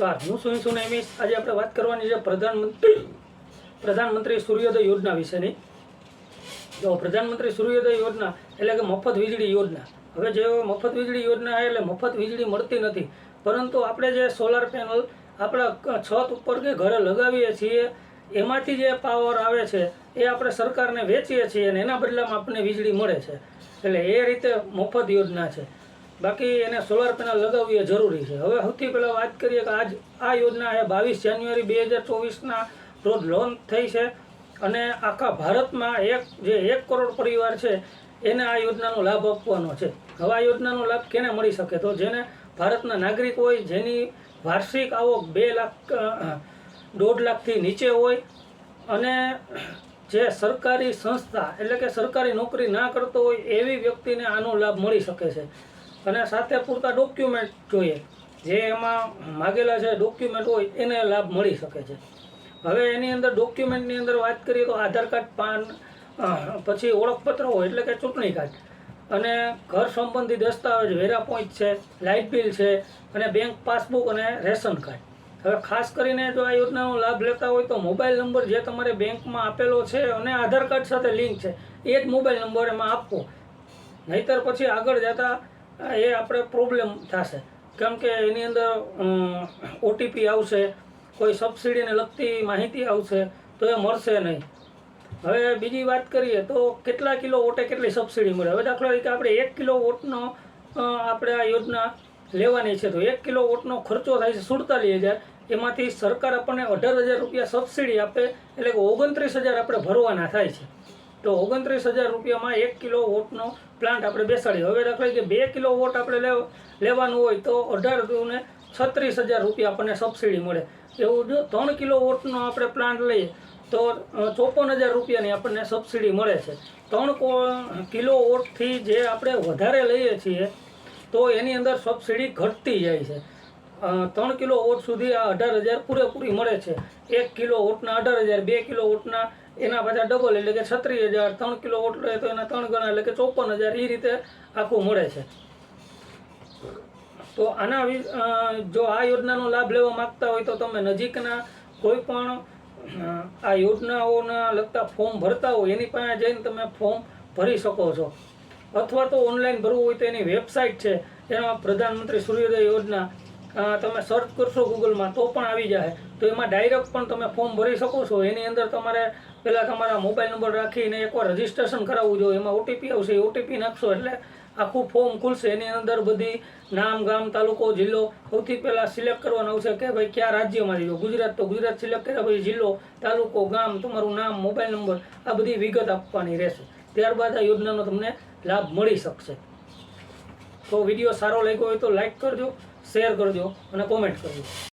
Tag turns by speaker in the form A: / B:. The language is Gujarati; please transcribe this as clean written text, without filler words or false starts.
A: નમસ્કાર, હું છું નેમિસ। આજે આપણે વાત કરવાની છે પ્રધાનમંત્રી સૂર્યોદય યોજના વિશેની। જો પ્રધાનમંત્રી સૂર્યોદય યોજના એટલે કે મફત વીજળી યોજના। હવે જે મફત વીજળી યોજના છે એટલે મફત વીજળી મળતી નથી, પરંતુ આપણે જે સોલાર પેનલ આપણા છત ઉપર કે ઘરે લગાવીએ છીએ એમાંથી જે પાવર આવે છે એ આપણે સરકારને વેચીએ છીએ અને એના બદલામાં આપણને વીજળી મળે છે। એટલે એ રીતે મફત યોજના છે। બાકી એને સોલાર પેનલ લગાવવી એ જરૂરી છે। હવે સૌથી પહેલાં વાત કરીએ કે આ યોજના એ 22 જાન્યુઆરી 2024ના રોજ લોન્ચ થઈ છે અને આખા ભારતમાં 1 કરોડ પરિવાર છે એને આ યોજનાનો લાભ આપવાનો છે। હવે આ યોજનાનો લાભ કેને મળી શકે? તો જેને ભારતના નાગરિક હોય, જેની વાર્ષિક આવક 1.5 લાખથી નીચે હોય અને જે સરકારી સંસ્થા એટલે કે સરકારી નોકરી ના કરતો હોય એવી વ્યક્તિને આનો લાભ મળી શકે છે। અને સાથે પૂરતા ડોક્યુમેન્ટ જોઈએ, જે એમાં માગેલા છે ડોક્યુમેન્ટ હોય એને લાભ મળી શકે છે। હવે એની અંદર ડોક્યુમેન્ટની અંદર વાત કરીએ તો આધાર કાર્ડ, પાન, પછી ઓળખપત્ર હોય એટલે કે ચૂંટણી કાર્ડ, અને ઘર સંબંધી દસ્તાવેજ, વેરા પોઈન્ટ છે, લાઇટ બિલ છે, અને બેંક પાસબુક અને રેશન કાર્ડ। હવે ખાસ કરીને જો આ યોજનાનો લાભ લેતા હોય તો મોબાઈલ નંબર જે તમારે બેંકમાં આપેલો છે અને આધાર કાર્ડ સાથે લિંક છે એ જ મોબાઈલ નંબર એમાં આપવો, નહીંતર પછી આગળ જતાં એ આપણે પ્રોબ્લેમ થશે। કેમ કે એની અંદર ઓટીપી આવશે, કોઈ સબસિડીને લગતી માહિતી આવશે તો એ મળશે નહીં। હવે બીજી વાત કરીએ તો કેટલા કિલો વોટે કેટલી સબસિડી મળે? હવે દાખલા તરીકે આપણે 1 કિલો વોટનો આપણે આ યોજના લેવાની છે તો 1 કિલો વોટનો ખર્ચો થાય છે 47,000। એમાંથી સરકાર આપણને 18,000 રૂપિયા સબસિડી આપે એટલે કે 29,000 આપણે ભરવાના થાય છે। તો 29,000 રૂપિયામાં 1 કિલો વોટનો પ્લાન્ટ આપણે બેસાડીએ। હવે દાખલા તરીકે 2 કિલો વોટ આપણે લેવાનું હોય તો 18 દુને 36,000 રૂપિયા આપણને સબસિડી મળે। એવું જો 3 કિલો વોટનો આપણે પ્લાન્ટ લઈએ તો 54,000 રૂપિયાની આપણને સબસિડી મળે છે। 3 કિલો વોટથી જે આપણે વધારે લઈએ છીએ તો એની અંદર સબસિડી ઘટતી જાય છે। 3 કિલો વોટ સુધી આ 18,000 પૂરેપૂરી મળે છે। 1 કિલો વોટના 18,000, 2 કિલો વોટના એના પાછા ડબલ એટલે કે 36,000, 3 કિલો વોટ લે તો એના 3 ગણા એટલે કે 54,000, એ રીતે આખું મળે છે। તો આના જો આ યોજનાનો લાભ લેવા માંગતા હોય તો તમે નજીકના કોઈ પણ આ યોજનાઓના લગતા ફોર્મ ભરતા હોય એની પાસે જઈને તમે ફોર્મ ભરી શકો છો, અથવા તો ઓનલાઈન ભરવું હોય તો એની વેબસાઇટ છે, એમાં પ્રધાનમંત્રી સૂર્યોદય યોજના તમે સર્ચ કરશો ગૂગલમાં તો પણ આવી જાય। તો એમાં ડાયરેક્ટ પણ તમે ફોર્મ ભરી શકો છો। એની અંદર તમારે પહેલાં તમારા મોબાઈલ નંબર રાખીને એકવાર રજિસ્ટ્રેશન કરાવવું જોઈએ। એમાં ઓટીપી આવશે, ઓટીપી નાખશો એટલે આખું ફોર્મ ખુલશે। એની અંદર બધી નામ, ગામ, તાલુકો, જિલ્લો સૌથી પહેલાં સિલેક્ટ કરવાનું આવશે કે ભાઈ કયા રાજ્યમાંથી જો ગુજરાત તો ગુજરાત સિલેક્ટ કર્યા પછી જિલ્લો, તાલુકો, ગામ, તમારું નામ, મોબાઈલ નંબર, આ બધી વિગત આપવાની રહેશે। ત્યારબાદ આ યોજનાનો તમને લાભ મળી શકશે। તો વિડીયો સારો લાગ્યો હોય તો લાઈક કરજો, શેર કરજો અને કોમેન્ટ કરજો।